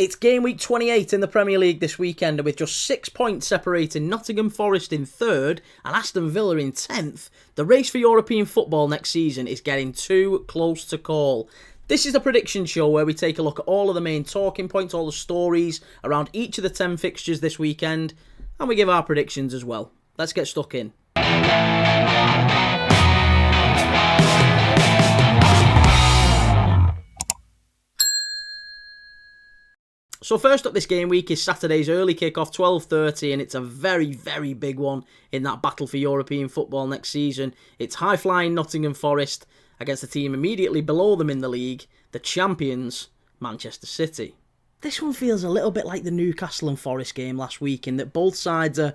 It's game week 28 in the Premier League this weekend, and with just 6 points separating Nottingham Forest in 3rd and Aston Villa in 10th, the race for European football next season is getting too close to call. This is the prediction show where we take a look at all of the main talking points, all the stories around each of the 10 fixtures this weekend, and we give our predictions as well. Let's get stuck in. So first up this game week is Saturday's early kick-off, 12:30, and it's a very, very big one in that battle for European football next season. It's high-flying Nottingham Forest against the team immediately below them in the league, the champions, Manchester City. This one feels a little bit like the Newcastle and Forest game last week in that both sides are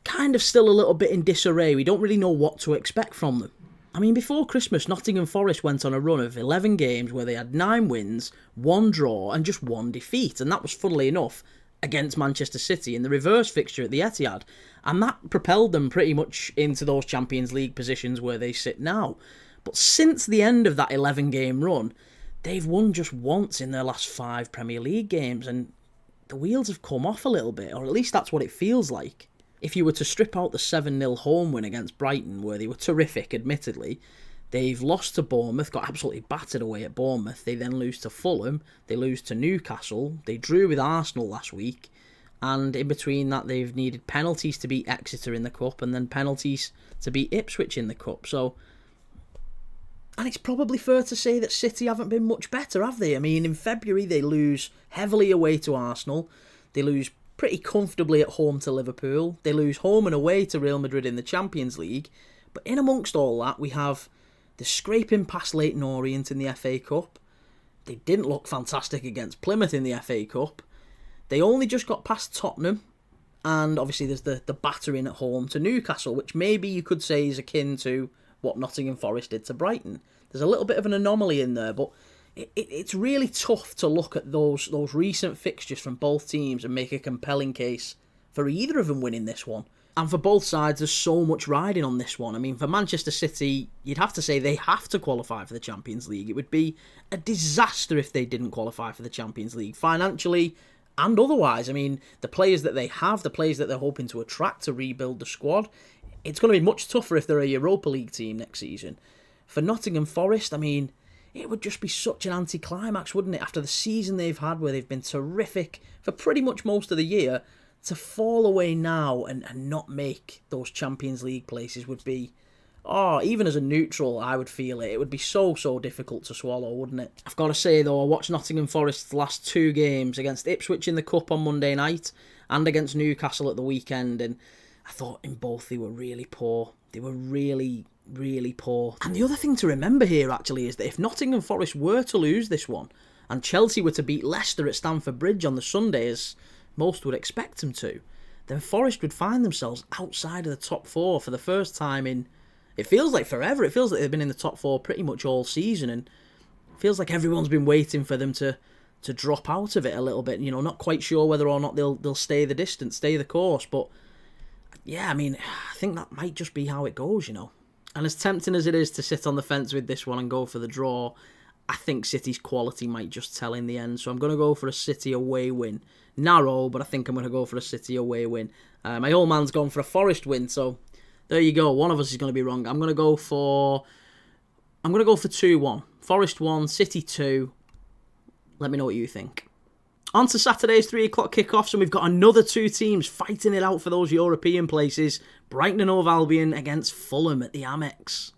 kind of still a little bit in disarray. We don't really know what to expect from them. I mean, before Christmas, Nottingham Forest went on a run of 11 games where they had 9 wins, 1 draw and just 1 defeat. And that was, funnily enough, against Manchester City in the reverse fixture at the Etihad. And that propelled them pretty much into those Champions League positions where they sit now. But since the end of that 11-game run, they've won just once in their last 5 Premier League games. And the wheels have come off a little bit, or at least that's what it feels like. If you were to strip out the 7-0 home win against Brighton, where they were terrific, admittedly, they've lost to Bournemouth, got absolutely battered away at Bournemouth. They then lose to Fulham, they lose to Newcastle, they drew with Arsenal last week, and in between that they've needed penalties to beat Exeter in the Cup, and then penalties to beat Ipswich in the Cup. And it's probably fair to say that City haven't been much better, have they? I mean, in February they lose heavily away to Arsenal, they lose pretty comfortably at home to Liverpool. They lose home and away to Real Madrid in the Champions League. But in amongst all that, we have the scraping past Leyton Orient in the FA Cup. They didn't look fantastic against Plymouth in the FA Cup. They only just got past Tottenham. And obviously there's the battering at home to Newcastle, which maybe you could say is akin to what Nottingham Forest did to Brighton. There's a little bit of an anomaly in there, but it's really tough to look at those recent fixtures from both teams and make a compelling case for either of them winning this one. And for both sides, there's so much riding on this one. I mean, for Manchester City, you'd have to say they have to qualify for the Champions League. It would be a disaster if they didn't qualify for the Champions League, financially and otherwise. I mean, the players that they have, the players that they're hoping to attract to rebuild the squad, it's going to be much tougher if they're a Europa League team next season. For Nottingham Forest, I mean, it would just be such an anticlimax, wouldn't it? After the season they've had where they've been terrific for pretty much most of the year, to fall away now and not make those Champions League places would be, even as a neutral, I would feel it. It would be so difficult to swallow, wouldn't it? I've got to say, though, I watched Nottingham Forest's last 2 games against Ipswich in the Cup on Monday night and against Newcastle at the weekend, and I thought in both they were really poor. They were really poor. And the other thing to remember here, actually, is that if Nottingham Forest were to lose this one, and Chelsea were to beat Leicester at Stamford Bridge on the Sunday, as most would expect them to, then Forest would find themselves outside of the top 4 for the first time in, it feels like forever. It feels like they've been in the top 4 pretty much all season, and it feels like everyone's been waiting for them to drop out of it a little bit. You know, not quite sure whether or not they'll stay the distance, stay the course, but yeah, I mean, I think that might just be how it goes, you know. And as tempting as it is to sit on the fence with this one and go for the draw, I think City's quality might just tell in the end. So I'm going to go for a City away win. Narrow, but I think I'm going to go for a City away win. My old man's gone for a Forest win, so there you go. One of us is going to be wrong. I'm going to go for 2-1. Forest 1, City 2. Let me know what you think. On to Saturday's 3 o'clock kickoffs, and we've got another 2 teams fighting it out for those European places. Brighton and Hove Albion against Fulham at the Amex.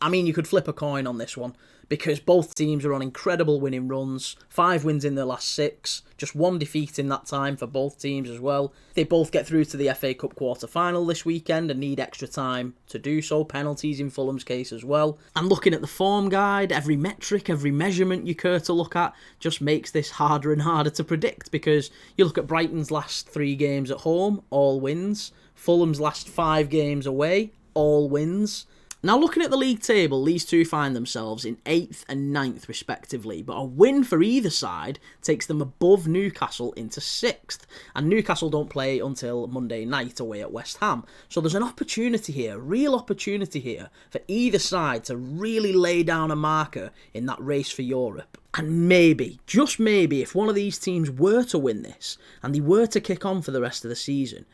I mean, you could flip a coin on this one, because both teams are on incredible winning runs. 5 wins in their last 6, just 1 defeat in that time for both teams as well. They both get through to the FA Cup quarter-final this weekend and need extra time to do so. Penalties in Fulham's case as well. And looking at the form guide, every metric, every measurement you care to look at just makes this harder and harder to predict, because you look at Brighton's last 3 games at home, all wins. Fulham's last 5 games away, all wins. Now, looking at the league table, these two find themselves in 8th and 9th respectively, but a win for either side takes them above Newcastle into 6th, and Newcastle don't play until Monday night away at West Ham. So there's an opportunity here, a real opportunity here, for either side to really lay down a marker in that race for Europe. And maybe, just maybe, if one of these teams were to win this, and they were to kick on for the rest of the season,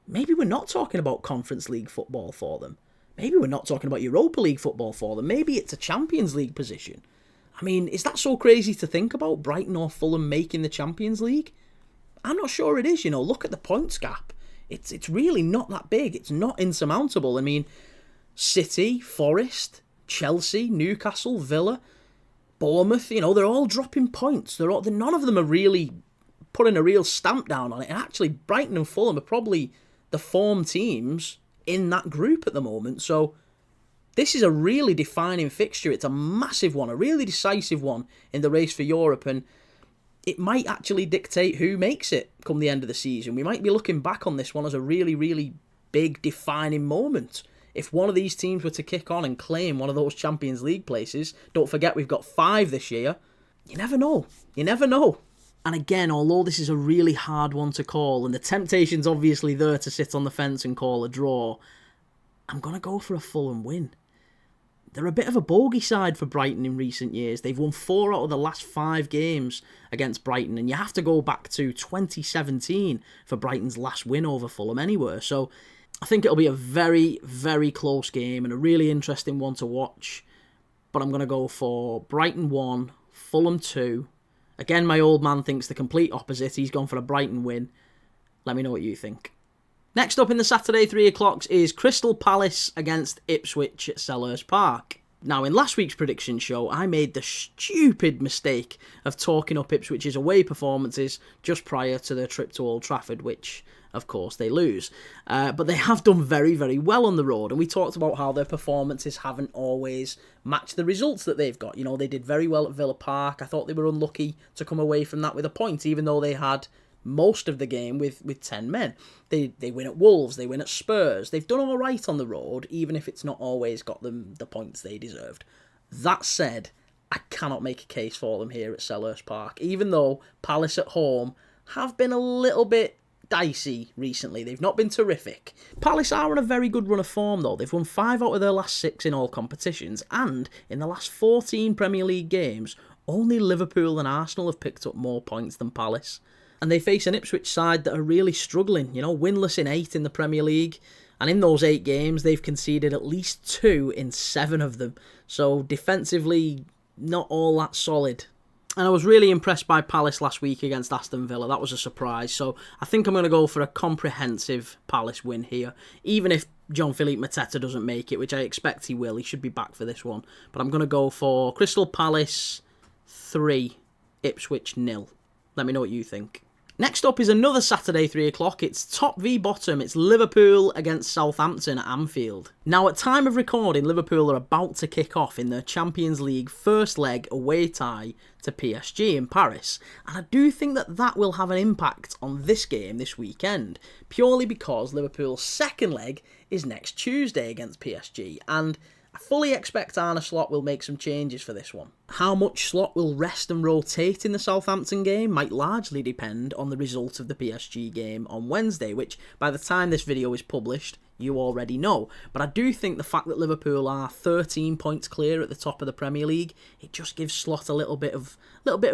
maybe we're not talking about Conference League football for them. Maybe we're not talking about Europa League football for them. Maybe it's a Champions League position. I mean, is that so crazy to think about, Brighton or Fulham making the Champions League? I'm not sure it is, Look at the points gap. It's really not that big. It's not insurmountable. I mean, City, Forest, Chelsea, Newcastle, Villa, Bournemouth, they're all dropping points. None of them are really putting a real stamp down on it. And actually, Brighton and Fulham are probably the form teams in that group at the moment. So this is a really defining fixture. It's a massive one, a really decisive one in the race for Europe, and it might actually dictate who makes it come the end of the season. We might be looking back on this one as a really, really big defining moment. If one of these teams were to kick on and claim one of those Champions League places, don't forget we've got 5 this year, you never know. You never know. And again, although this is a really hard one to call, and the temptation's obviously there to sit on the fence and call a draw, I'm going to go for a Fulham win. They're a bit of a bogey side for Brighton in recent years. They've won 4 out of the last 5 games against Brighton, and you have to go back to 2017 for Brighton's last win over Fulham anywhere. So I think it'll be a very, very close game and a really interesting one to watch. But I'm going to go for Brighton 1, Fulham 2. Again, my old man thinks the complete opposite. He's gone for a Brighton win. Let me know what you think. Next up in the Saturday 3 o'clocks is Crystal Palace against Ipswich at Selhurst Park. Now, in last week's prediction show, I made the stupid mistake of talking up Ipswich's away performances just prior to their trip to Old Trafford, which, of course, they lose. But they have done very, very well on the road, and we talked about how their performances haven't always matched the results that they've got. They did very well at Villa Park. I thought they were unlucky to come away from that with a point, even though they had most of the game with 10 men. They win at Wolves, they win at Spurs. They've done all right on the road, even if it's not always got them the points they deserved. That said, I cannot make a case for them here at Selhurst Park, even though Palace at home have been a little bit dicey recently. They've not been terrific. Palace are on a very good run of form though. They've won 5 out of their last 6 in all competitions, and in the last 14 Premier League games, only Liverpool and Arsenal have picked up more points than Palace. And they face an Ipswich side that are really struggling, winless in 8 in the Premier League. And in those 8 games, they've conceded at least 2 in 7 of them. So defensively, not all that solid. And I was really impressed by Palace last week against Aston Villa. That was a surprise. So I think I'm going to go for a comprehensive Palace win here. Even if Jean-Philippe Mateta doesn't make it, which I expect he will. He should be back for this one. But I'm going to go for Crystal Palace 3, Ipswich 0. Let me know what you think. Next up is another Saturday 3 o'clock. It's top v bottom. It's Liverpool against Southampton at Anfield. Now, at time of recording, Liverpool are about to kick off in their Champions League first leg away tie to PSG in Paris. And I do think that will have an impact on this game this weekend, purely because Liverpool's second leg is next Tuesday against PSG. And I fully expect Arne Slot will make some changes for this one. How much Slot will rest and rotate in the Southampton game might largely depend on the result of the PSG game on Wednesday, which by the time this video is published, you already know. But I do think the fact that Liverpool are 13 points clear at the top of the Premier League, it just gives Slot a little bit of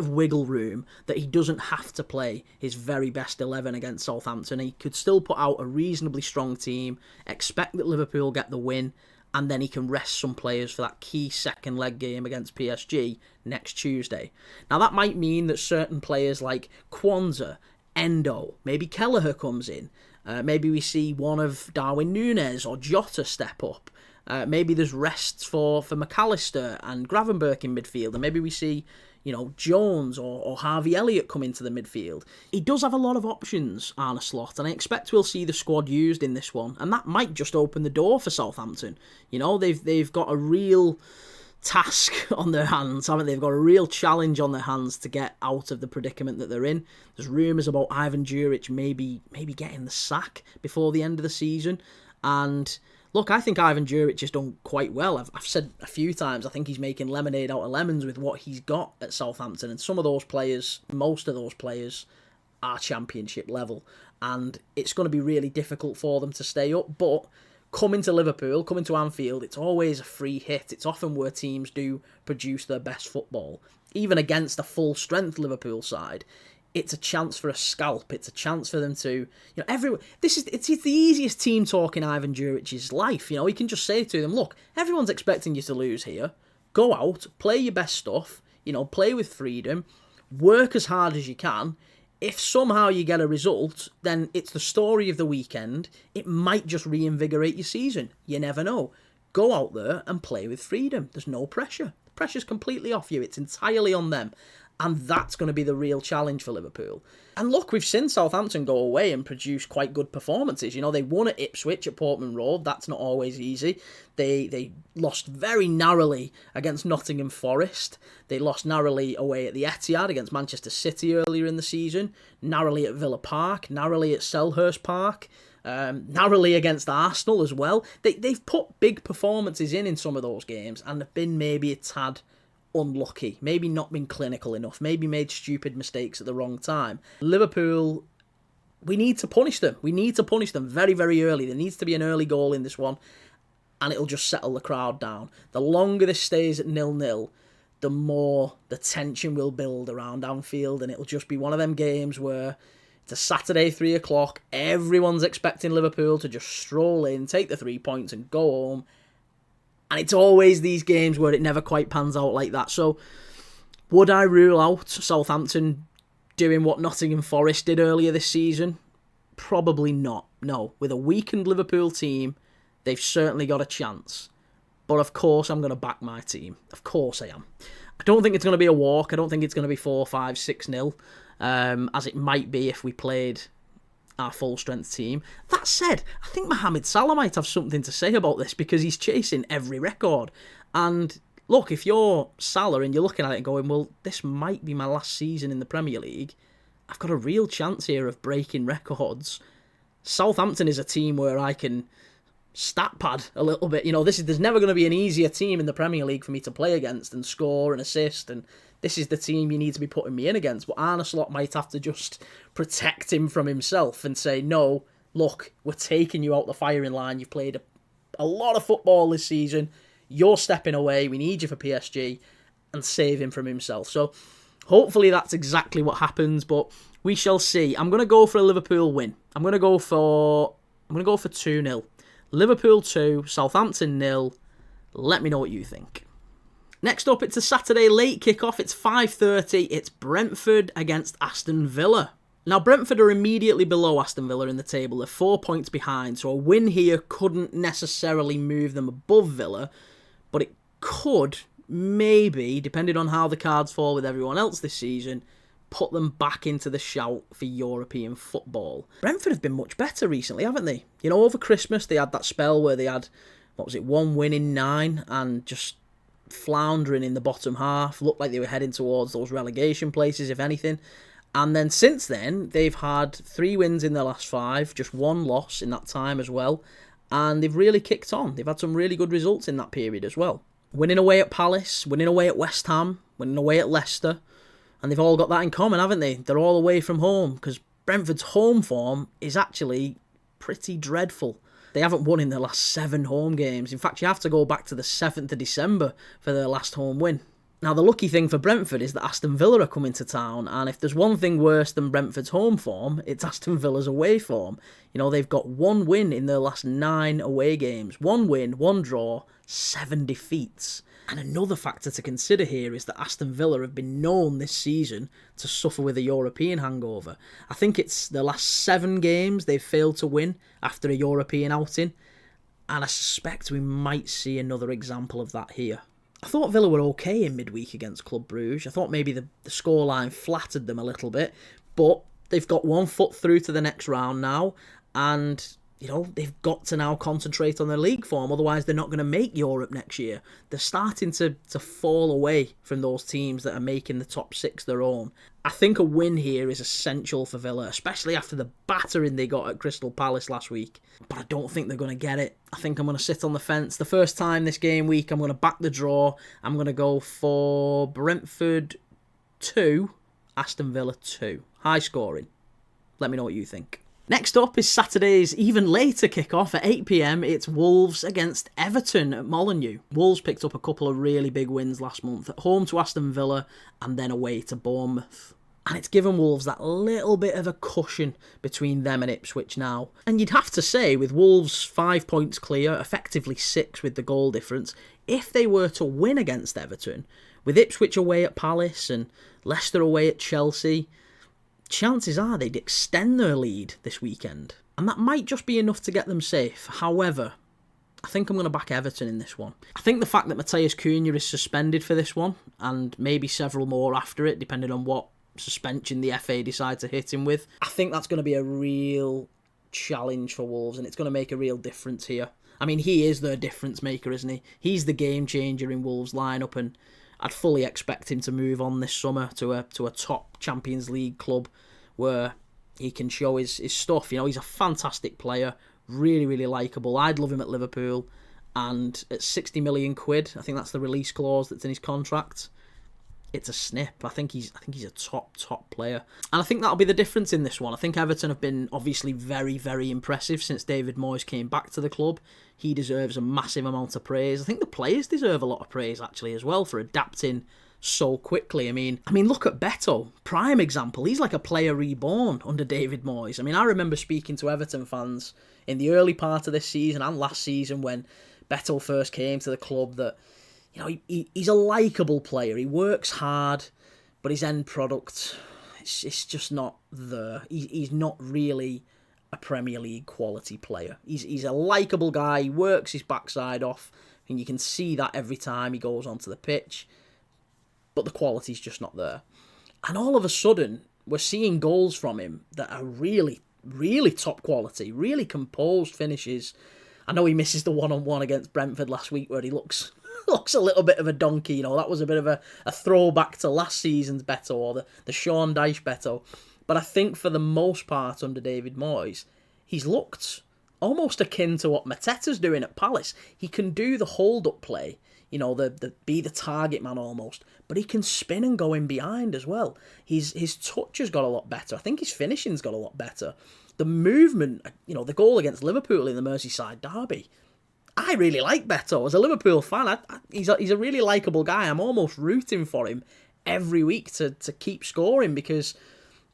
wiggle room that he doesn't have to play his very best 11 against Southampton. He could still put out a reasonably strong team, expect that Liverpool get the win, and then he can rest some players for that key second leg game against PSG next Tuesday. Now that might mean that certain players like Kwanzaa, Endo, maybe Kelleher comes in. Maybe we see one of Darwin Núñez or Jota step up. Maybe there's rests for McAllister and Gravenberch in midfield. And maybe we see Jones or Harvey Elliott come into the midfield. He does have a lot of options, Arne Slot, and I expect we'll see the squad used in this one, and that might just open the door for Southampton. They've got a real task on their hands, haven't they? They've got a real challenge on their hands to get out of the predicament that they're in. There's rumours about Ivan Djuric maybe getting the sack before the end of the season, and look, I think Ivan Juric has done quite well. I've said a few times, I think he's making lemonade out of lemons with what he's got at Southampton. And some of those players, most of those players, are championship level. And it's going to be really difficult for them to stay up. But coming to Liverpool, coming to Anfield, it's always a free hit. It's often where teams do produce their best football. Even against a full-strength Liverpool side, it's a chance for a scalp. It's a chance for them to, it's the easiest team talk in Ivan Juric's life. He can just say to them, look, everyone's expecting you to lose here. Go out, play your best stuff, play with freedom, work as hard as you can. If somehow you get a result, then it's the story of the weekend. It might just reinvigorate your season. You never know. Go out there and play with freedom. There's no pressure. The pressure's completely off you. It's entirely on them. And that's going to be the real challenge for Liverpool. And look, we've seen Southampton go away and produce quite good performances. They won at Ipswich at Portman Road. That's not always easy. They lost very narrowly against Nottingham Forest. They lost narrowly away at the Etihad against Manchester City earlier in the season. Narrowly at Villa Park. Narrowly at Selhurst Park. Narrowly against Arsenal as well. They've put big performances in some of those games and have been maybe a tad unlucky, maybe not been clinical enough, maybe made stupid mistakes at the wrong time. Liverpool, we need to punish them. We need to punish them very, very early. There needs to be an early goal in this one, and it'll just settle the crowd down. The longer this stays at 0-0, the more the tension will build around Anfield, and it'll just be one of them games where it's a Saturday, 3 o'clock, everyone's expecting Liverpool to just stroll in, take the 3 points and go home. And it's always these games where it never quite pans out like that. So, would I rule out Southampton doing what Nottingham Forest did earlier this season? Probably not. No. With a weakened Liverpool team, they've certainly got a chance. But of course, I'm going to back my team. Of course I am. I don't think it's going to be a walk. I don't think it's going to be 4-5, 6-0, as it might be if we played our full-strength team. That said, I think Mohamed Salah might have something to say about this because he's chasing every record. And look, if you're Salah and you're looking at it and going, well, this might be my last season in the Premier League, I've got a real chance here of breaking records. Southampton is a team where I can stat pad a little bit. There's never going to be an easier team in the Premier League for me to play against and score and assist, and this is the team you need to be putting me in against. But Arne Slot might have to just protect him from himself and say, no, look, we're taking you out the firing line. You've played a lot of football this season. You're stepping away. We need you for PSG, and save him from himself. So hopefully that's exactly what happens, but we shall see. I'm going to go for a Liverpool win. I'm going to go for 2-0. Liverpool 2, Southampton 0. Let me know what you think. Next up, it's a Saturday late kickoff. It's 5:30. It's Brentford against Aston Villa. Now, Brentford are immediately below Aston Villa in the table. They're 4 points behind, so a win here couldn't necessarily move them above Villa, but it could, maybe, depending on how the cards fall with everyone else this season, put them back into the shout for European football. Brentford have been much better recently, haven't they? Over Christmas, they had that spell where they had, 1 win in 9, and just floundering in the bottom half, looked like they were heading towards those relegation places, if anything. And then since then, they've had 3 wins in their last 5, just 1 loss in that time as well, and they've really kicked on. They've had some really good results in that period as well. Winning away at Palace, winning away at West Ham, winning away at Leicester, and they've all got that in common, haven't they? They're all away from home, because Brentford's home form is actually pretty dreadful. They haven't won in their last 7 home games. In fact, you have to go back to the 7th of December for their last home win. Now, the lucky thing for Brentford is that Aston Villa are coming to town, and if there's one thing worse than Brentford's home form, it's Aston Villa's away form. They've got 1 win in their last 9 away games. 1 win, 1 draw, 7 defeats. And another factor to consider here is that Aston Villa have been known this season to suffer with a European hangover. I think it's the last 7 games they've failed to win after a European outing, and I suspect we might see another example of that here. I thought Villa were okay in midweek against Club Brugge. I thought maybe the scoreline flattered them a little bit, but they've got 1 foot through to the next round now, and they've got to now concentrate on their league form, otherwise they're not going to make Europe next year. They're starting to fall away from those teams that are making the top six their own. I think a win here is essential for Villa, especially after the battering they got at Crystal Palace last week. But I don't think they're going to get it. I think I'm going to sit on the fence. The first time this game week, I'm going to back the draw. I'm going to go for Brentford 2, Aston Villa 2. High scoring. Let me know what you think. Next up is Saturday's even later kick-off at 8 p.m. It's Wolves against Everton at Molineux. Wolves picked up a couple of really big wins last month, at home to Aston Villa and then away to Bournemouth. And it's given Wolves that little bit of a cushion between them and Ipswich now. And you'd have to say, with Wolves 5 points clear, effectively 6 with the goal difference, if they were to win against Everton, with Ipswich away at Palace and Leicester away at Chelsea, chances are they'd extend their lead this weekend. And that might just be enough to get them safe. However, I think I'm going to back Everton in this one. I think the fact that Matheus Cunha is suspended for this one, and maybe several more after it, depending on what suspension the FA decide to hit him with, I think that's going to be a real challenge for Wolves, and it's going to make a real difference here. I mean, he is their difference maker, isn't he? He's the game changer in Wolves' lineup, and I'd fully expect him to move on this summer to a top Champions League club where he can show his stuff. He's a fantastic player, really, really likeable. I'd love him at Liverpool, and at 60 million quid, I think that's the release clause that's in his contract. It's a snip. I think he's a top player. And I think that'll be the difference in this one. I think Everton have been obviously very, very impressive since David Moyes came back to the club. He deserves a massive amount of praise. I think the players deserve a lot of praise actually as well for adapting so quickly. I mean, look at Beto. Prime example. He's like a player reborn under David Moyes. I mean, I remember speaking to Everton fans in the early part of this season and last season when Beto first came to the club that he's a likeable player. He works hard, but his end product, it's just not there. He's not really a Premier League quality player. He's a likeable guy. He works his backside off, and you can see that every time he goes onto the pitch. But the quality's just not there. And all of a sudden, we're seeing goals from him that are really, really top quality, really composed finishes. I know he misses the one-on-one against Brentford last week where he looks a little bit of a donkey. That was a bit of a throwback to last season's Beto, or the Sean Dyche Beto. But I think for the most part under David Moyes, he's looked almost akin to what Mateta's doing at Palace. He can do the hold-up play, be the target man almost, but he can spin and go in behind as well. His touch has got a lot better. I think his finishing's got a lot better. The movement, the goal against Liverpool in the Merseyside derby, I really like Beto. As a Liverpool fan, he's a really likeable guy. I'm almost rooting for him every week to keep scoring, because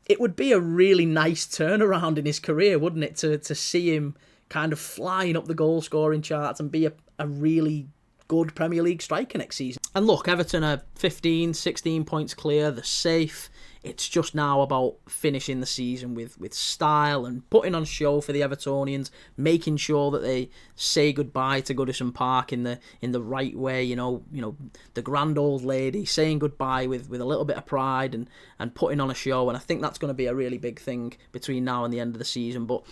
it would be a really nice turnaround in his career, wouldn't it, to see him kind of flying up the goal-scoring charts and be a really good Premier League striker next season. And look, Everton are 15, 16 points clear. They're safe. It's just now about finishing the season with style and putting on show for the Evertonians, making sure that they say goodbye to Goodison Park in the right way. The grand old lady saying goodbye with a little bit of pride and putting on a show. And I think that's going to be a really big thing between now and the end of the season. But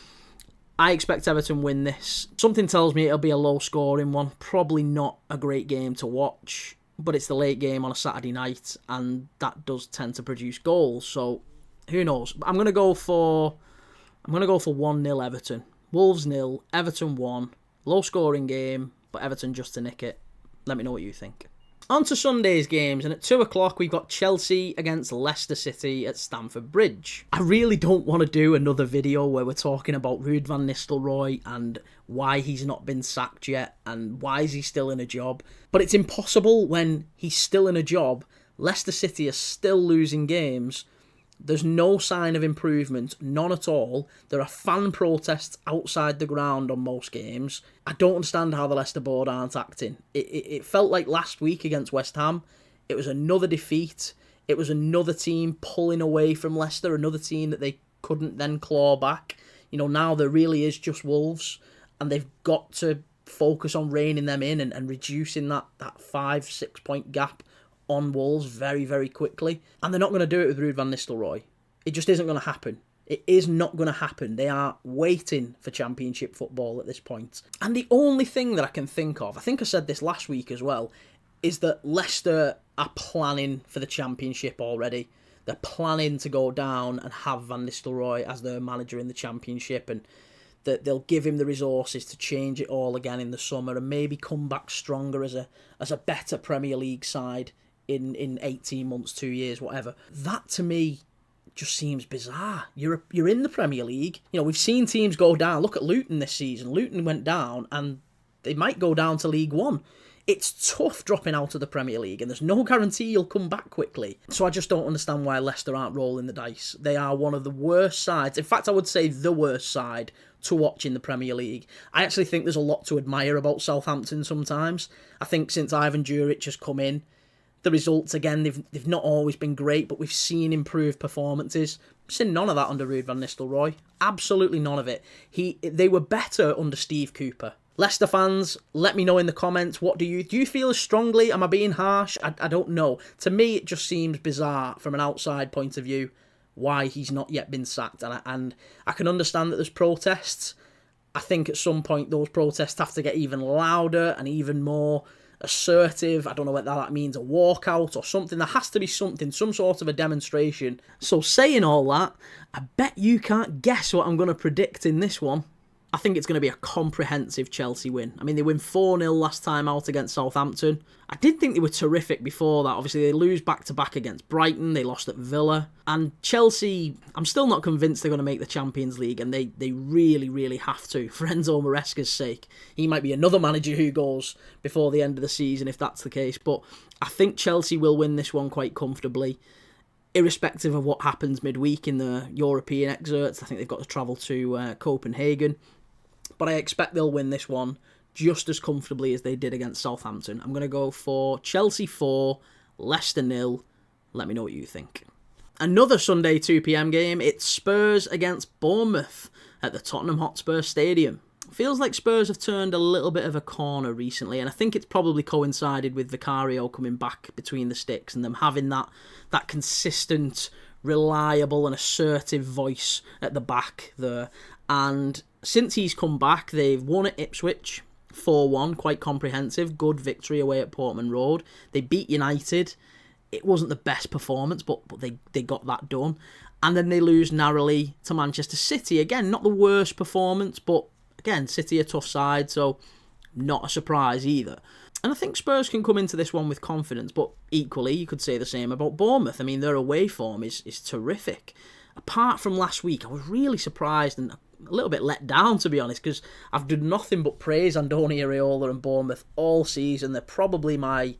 I expect Everton win this. Something tells me it'll be a low-scoring one. Probably not a great game to watch, but it's the late game on a Saturday night, and that does tend to produce goals. So who knows? I'm gonna go for 1-0 Everton. Wolves 0, Everton 1. Low-scoring game, but Everton just to nick it. Let me know what you think. On to Sunday's games, and at 2 o'clock we've got Chelsea against Leicester City at Stamford Bridge. I really don't want to do another video where we're talking about Ruud van Nistelrooy and why he's not been sacked yet and why is he still in a job. But it's impossible when he's still in a job. Leicester City are still losing games. There's no sign of improvement, none at all. There are fan protests outside the ground on most games. I don't understand how the Leicester board aren't acting. It felt like last week against West Ham, it was another defeat. It was another team pulling away from Leicester, another team that they couldn't then claw back. Now there really is just Wolves, and they've got to focus on reining them in and reducing that 5-6 point gap on Wolves very, very quickly. And they're not going to do it with Ruud van Nistelrooy. It just isn't going to happen. It is not going to happen. They are waiting for Championship football at this point. And the only thing that I can think of, I think I said this last week as well, is that Leicester are planning for the Championship already. They're planning to go down and have Van Nistelrooy as their manager in the Championship, and that they'll give him the resources to change it all again in the summer and maybe come back stronger as a better Premier League side in 18 months, 2 years, whatever. That to me just seems bizarre. You're in the Premier League. You know, we've seen teams go down. Look at Luton this season. Luton went down and they might go down to League One. It's tough dropping out of the Premier League and there's no guarantee you'll come back quickly. So I just don't understand why Leicester aren't rolling the dice. They are one of the worst sides. In fact, I would say the worst side to watch in the Premier League. I actually think there's a lot to admire about Southampton sometimes. I think since Ivan Djuric has come in, the results, again, they've not always been great, but we've seen improved performances. We've seen none of that under Ruben Van Nistelrooy. Absolutely none of it. They were better under Steve Cooper. Leicester fans, let me know in the comments, what do you feel as strongly? Am I being harsh? I don't know. To me, it just seems bizarre from an outside point of view why he's not yet been sacked. And I can understand that there's protests. I think at some point those protests have to get even louder and even more assertive. I don't know whether that means a walkout or something. There has to be something, some sort of a demonstration. So saying all that, I bet you can't guess what I'm going to predict in this one. I think it's going to be a comprehensive Chelsea win. I mean, they win 4-0 last time out against Southampton. I did think they were terrific before that. Obviously, they lose back-to-back against Brighton. They lost at Villa. And Chelsea, I'm still not convinced they're going to make the Champions League, and they really, really have to, for Enzo Maresca's sake. He might be another manager who goes before the end of the season, if that's the case. But I think Chelsea will win this one quite comfortably, irrespective of what happens midweek in the European exerts. I think they've got to travel to Copenhagen. But I expect they'll win this one just as comfortably as they did against Southampton. I'm going to go for Chelsea 4, Leicester 0. Let me know what you think. Another Sunday 2 p.m. game, it's Spurs against Bournemouth at the Tottenham Hotspur Stadium. Feels like Spurs have turned a little bit of a corner recently, and I think it's probably coincided with Vicario coming back between the sticks and them having that consistent, reliable and assertive voice at the back there. And since he's come back, they've won at Ipswich 4-1, quite comprehensive, good victory away at Portman Road. They beat United. It wasn't the best performance, but they got that done. And then they lose narrowly to Manchester City. Again, not the worst performance, but again, City a tough side, so not a surprise either. And I think Spurs can come into this one with confidence, but equally, you could say the same about Bournemouth. I mean, their away form is terrific. Apart from last week, I was really surprised and a little bit let down, to be honest, because I've done nothing but praise Andoni Iraola and Bournemouth all season. They're probably my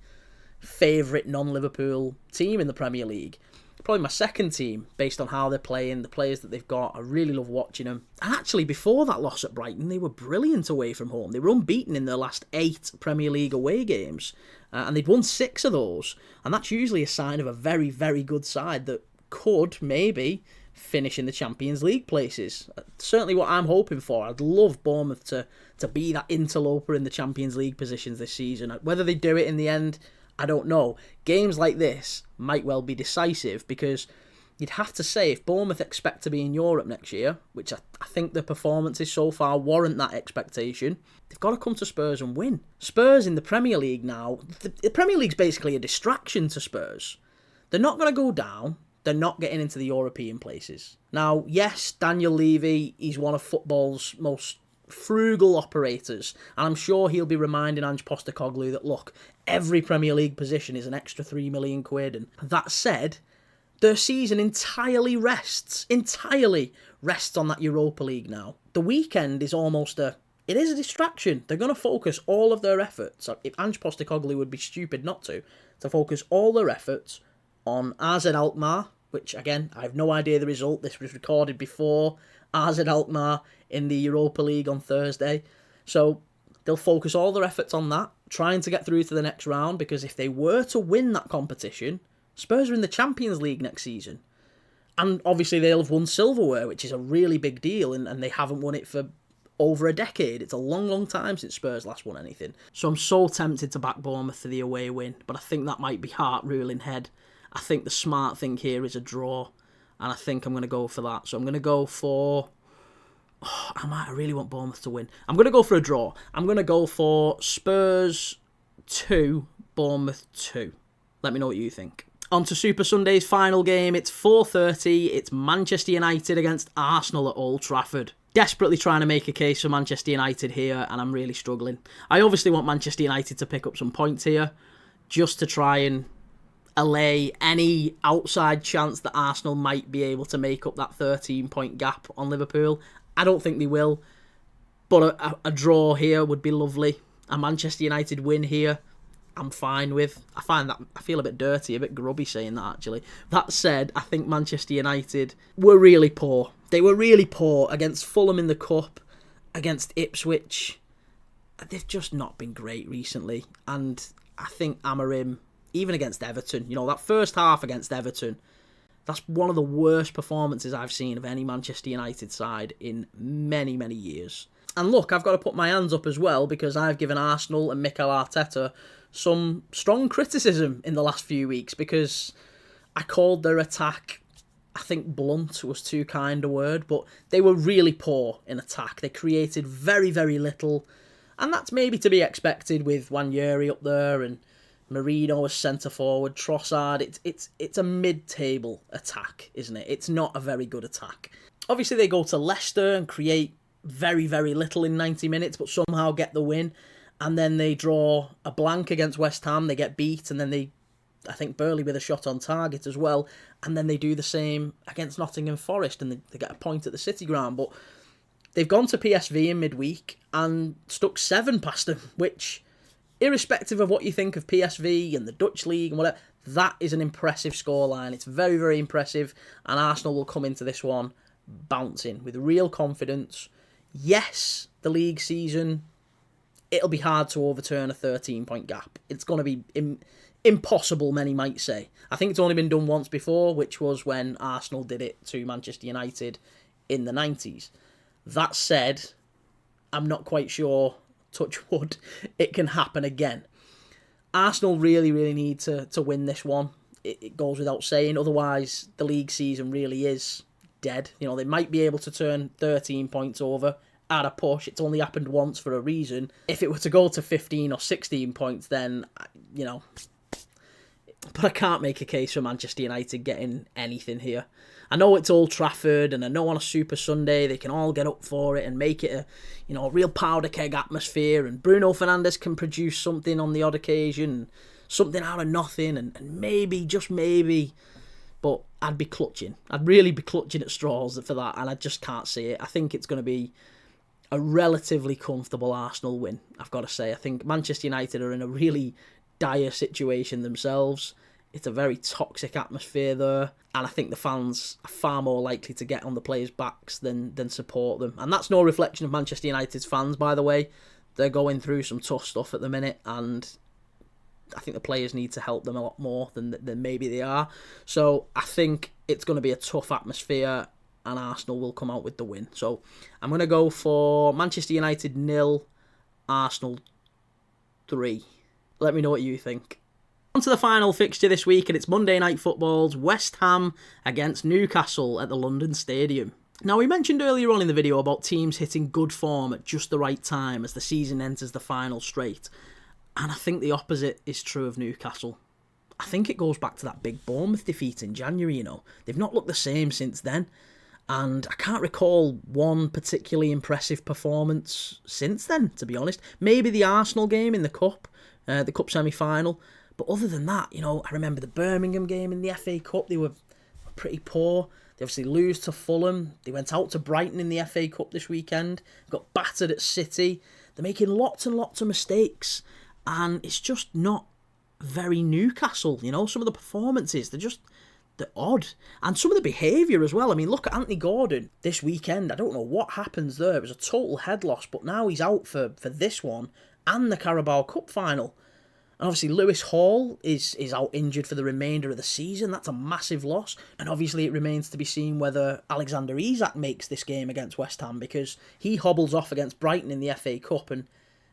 favourite non-Liverpool team in the Premier League. Probably my second team, based on how they're playing, the players that they've got. I really love watching them. And actually, before that loss at Brighton, they were brilliant away from home. They were unbeaten in their last 8 Premier League away games. And they'd won 6 of those. And that's usually a sign of a very, very good side that could, maybe, finish in the Champions League places. Certainly what I'm hoping for. I'd love Bournemouth to be that interloper in the Champions League positions this season. Whether they do it in the end, I don't know. Games like this might well be decisive, because you'd have to say, if Bournemouth expect to be in Europe next year, which I think the performances so far warrant that expectation, they've got to come to Spurs and win. Spurs in the Premier League now, the Premier League's basically a distraction to Spurs. They're not going to go down. They're not getting into the European places. Now, yes, Daniel Levy, he's one of football's most frugal operators, and I'm sure he'll be reminding Ange Postecoglou that, look, every Premier League position is an extra £3 million. And that said, their season entirely rests on that Europa League now. The weekend is it is a distraction. They're going to focus all of their efforts. If Ange Postecoglou would be stupid not to focus all their efforts on AZ Alkmaar, which, again, I have no idea the result. This was recorded before AZ Alkmaar in the Europa League on Thursday. So they'll focus all their efforts on that, trying to get through to the next round, because if they were to win that competition, Spurs are in the Champions League next season. And obviously they'll have won silverware, which is a really big deal, and they haven't won it for over a decade. It's a long, long time since Spurs last won anything. So I'm so tempted to back Bournemouth for the away win, but I think that might be heart ruling head. I think the smart thing here is a draw. and I think I'm going to go for that. So I'm going to go for... Oh, I really want Bournemouth to win. I'm going to go for a draw. I'm going to go for Spurs 2, Bournemouth 2. Let me know what you think. On to Super Sunday's final game. It's 4:30. It's Manchester United against Arsenal at Old Trafford. Desperately trying to make a case for Manchester United here, and I'm really struggling. I obviously want Manchester United to pick up some points here, just to try and allay any outside chance that Arsenal might be able to make up that 13-point gap on Liverpool. I don't think they will, but a draw here would be lovely. A Manchester United win here, I'm fine with. I feel a bit dirty, a bit grubby saying that, actually. That said, I think Manchester United were really poor. They were really poor against Fulham in the Cup, against Ipswich. They've just not been great recently. And I think Amorim, even against Everton, that first half against Everton, that's one of the worst performances I've seen of any Manchester United side in many, many years. And look, I've got to put my hands up as well, because I've given Arsenal and Mikel Arteta some strong criticism in the last few weeks, because I called their attack, I think blunt was too kind a word, but they were really poor in attack. They created very, very little, and that's maybe to be expected with Wanyeri up there and Marino as centre forward, Trossard. It's a mid-table attack, isn't it? It's not a very good attack. Obviously, they go to Leicester and create very, very little in 90 minutes, but somehow get the win. And then they draw a blank against West Ham. They get beat, and then I think Burley with a shot on target as well. And then they do the same against Nottingham Forest, and they get a point at the City Ground. But they've gone to PSV in midweek and stuck 7 past them, which, irrespective of what you think of PSV and the Dutch League and whatever, that is an impressive scoreline. It's very, very impressive, and Arsenal will come into this one bouncing with real confidence. Yes, the league season, it'll be hard to overturn a 13-point gap. It's going to be impossible, many might say. I think it's only been done once before, which was when Arsenal did it to Manchester United in the 90s. That said, I'm not quite sure, touch wood, it can happen again. Arsenal really, really need to win this one. It goes without saying. Otherwise, the league season really is dead. They might be able to turn 13 points over at a push. It's only happened once for a reason. If it were to go to 15 or 16 points, then, but I can't make a case for Manchester United getting anything here. I know it's Old Trafford, and I know on a Super Sunday they can all get up for it and make it a real powder keg atmosphere, and Bruno Fernandes can produce something on the odd occasion, something out of nothing, and maybe, just maybe, but I'd be clutching. I'd really be clutching at straws for that, and I just can't see it. I think it's going to be a relatively comfortable Arsenal win, I've got to say. I think Manchester United are in a really dire situation themselves. It's a very toxic atmosphere there, and I think the fans are far more likely to get on the players' backs than support them. And that's no reflection of Manchester United's fans, by the way. They're going through some tough stuff at the minute, and I think the players need to help them a lot more than maybe they are. So I think it's going to be a tough atmosphere, and Arsenal will come out with the win. So I'm going to go for Manchester United 0, Arsenal 3. Let me know what you think. On to the final fixture this week, and it's Monday Night Football's West Ham against Newcastle at the London Stadium. Now, we mentioned earlier on in the video about teams hitting good form at just the right time as the season enters the final straight. And I think the opposite is true of Newcastle. I think it goes back to that big Bournemouth defeat in January, They've not looked the same since then. And I can't recall one particularly impressive performance since then, to be honest. Maybe the Arsenal game in the Cup semi-final. But other than that, I remember the Birmingham game in the FA Cup. They were pretty poor. They obviously lose to Fulham. They went out to Brighton in the FA Cup this weekend. Got battered at City. They're making lots and lots of mistakes. And it's just not very Newcastle. Some of the performances, they're odd. And some of the behaviour as well. I mean, look at Anthony Gordon this weekend. I don't know what happens there. It was a total head loss. But now he's out for this one and the Carabao Cup final. And obviously Lewis Hall is out injured for the remainder of the season. That's a massive loss. And obviously it remains to be seen whether Alexander Isak makes this game against West Ham, because he hobbles off against Brighton in the FA Cup, and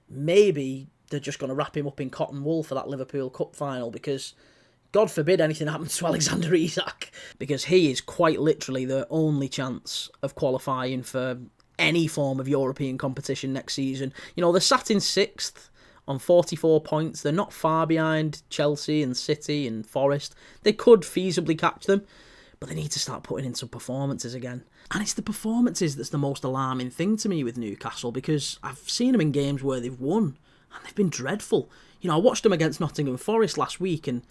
maybe they're just going to wrap him up in cotton wool for that Liverpool Cup final, because God forbid anything happens to Alexander Isak, because he is quite literally the only chance of qualifying for any form of European competition next season. You know, they're sat in 6th on 44 points. They're not far behind Chelsea and City and Forest. They could feasibly catch them, but they need to start putting in some performances again. And it's the performances that's the most alarming thing to me with Newcastle, because I've seen them in games where they've won, and they've been dreadful. You know, I watched them against Nottingham Forest last week, and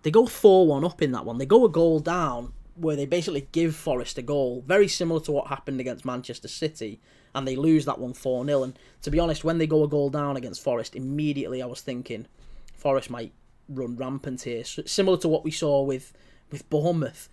they go 4-1 up in that one. They go a goal down, where they basically give Forest a goal, very similar to what happened against Manchester City, and they lose that one 4-0. And to be honest, when they go a goal down against Forest, immediately I was thinking Forest might run rampant here, similar to what we saw with Bournemouth.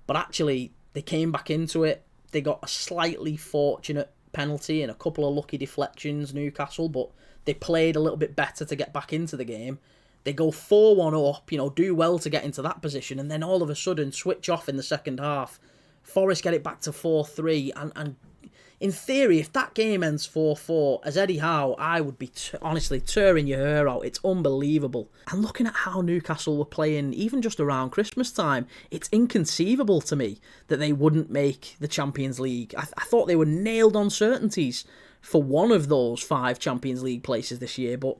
But actually, they came back into it. They got a slightly fortunate penalty and a couple of lucky deflections, Newcastle, but they played a little bit better to get back into the game. They go 4-1 up, you know, do well to get into that position, and then all of a sudden switch off in the second half. Forest get it back to 4-3, and in theory, if that game ends 4-4, as Eddie Howe, I would be honestly tearing your hair out. It's unbelievable. And looking at how Newcastle were playing, even just around Christmas time, it's inconceivable to me that they wouldn't make the Champions League. I thought they were nailed on certainties for one of those 5 Champions League places this year, but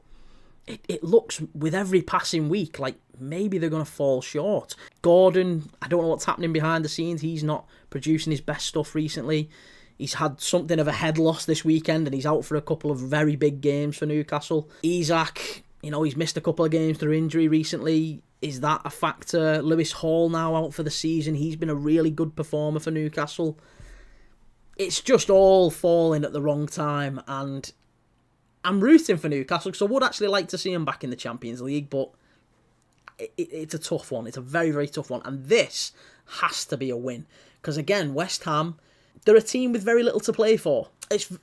it looks, with every passing week, like maybe they're going to fall short. Gordon, I don't know what's happening behind the scenes. He's not producing his best stuff recently. He's had something of a head loss this weekend, and he's out for a couple of very big games for Newcastle. Isak, you know, he's missed a couple of games through injury recently. Is that a factor? Lewis Hall now out for the season. He's been a really good performer for Newcastle. It's just all falling at the wrong time, and I'm rooting for Newcastle because I would actually like to see them back in the Champions League, but it's a tough one. It's a very, very tough one, and this has to be a win because, again, West Ham, they're a team with very little to play for.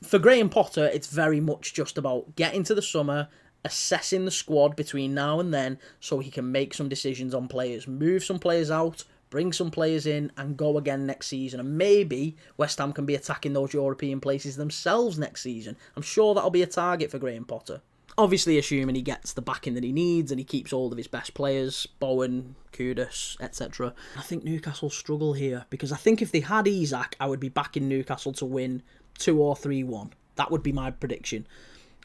For Graham Potter, it's very much just about getting to the summer, assessing the squad between now and then so he can make some decisions on players, move some players out, bring some players in, and go again next season. And maybe West Ham can be attacking those European places themselves next season. I'm sure that'll be a target for Graham Potter. Obviously, assuming he gets the backing that he needs and he keeps hold of his best players, Bowen, Kudus, etc. I think Newcastle struggle here because I think if they had Isak, I would be backing Newcastle to win 2 or 3-1. That would be my prediction.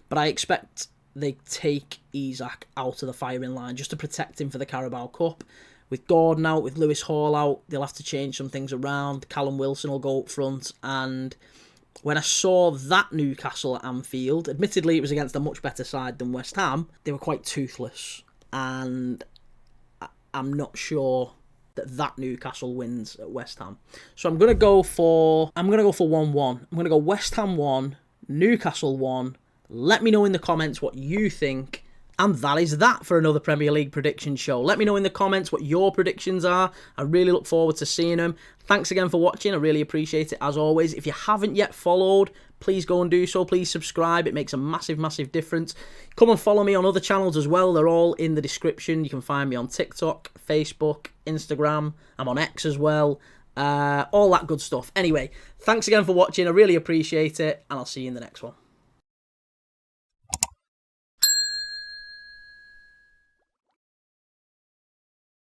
But I expect they take Isak out of the firing line just to protect him for the Carabao Cup. With Gordon out, with Lewis Hall out, they'll have to change some things around. Callum Wilson will go up front, and when I saw that Newcastle at Anfield, admittedly it was against a much better side than West Ham, they were quite toothless, and I'm not sure that Newcastle wins at West Ham. So I'm going to go for 1-1. I'm going to go West Ham 1, Newcastle 1. Let me know in the comments what you think. And that is that for another Premier League prediction show. Let me know in the comments what your predictions are. I really look forward to seeing them. Thanks again for watching. I really appreciate it as always. If you haven't yet followed, please go and do so. Please subscribe. It makes a massive, massive difference. Come and follow me on other channels as well. They're all in the description. You can find me on TikTok, Facebook, Instagram. I'm on X as well. All that good stuff. Anyway, thanks again for watching. I really appreciate it. And I'll see you in the next one.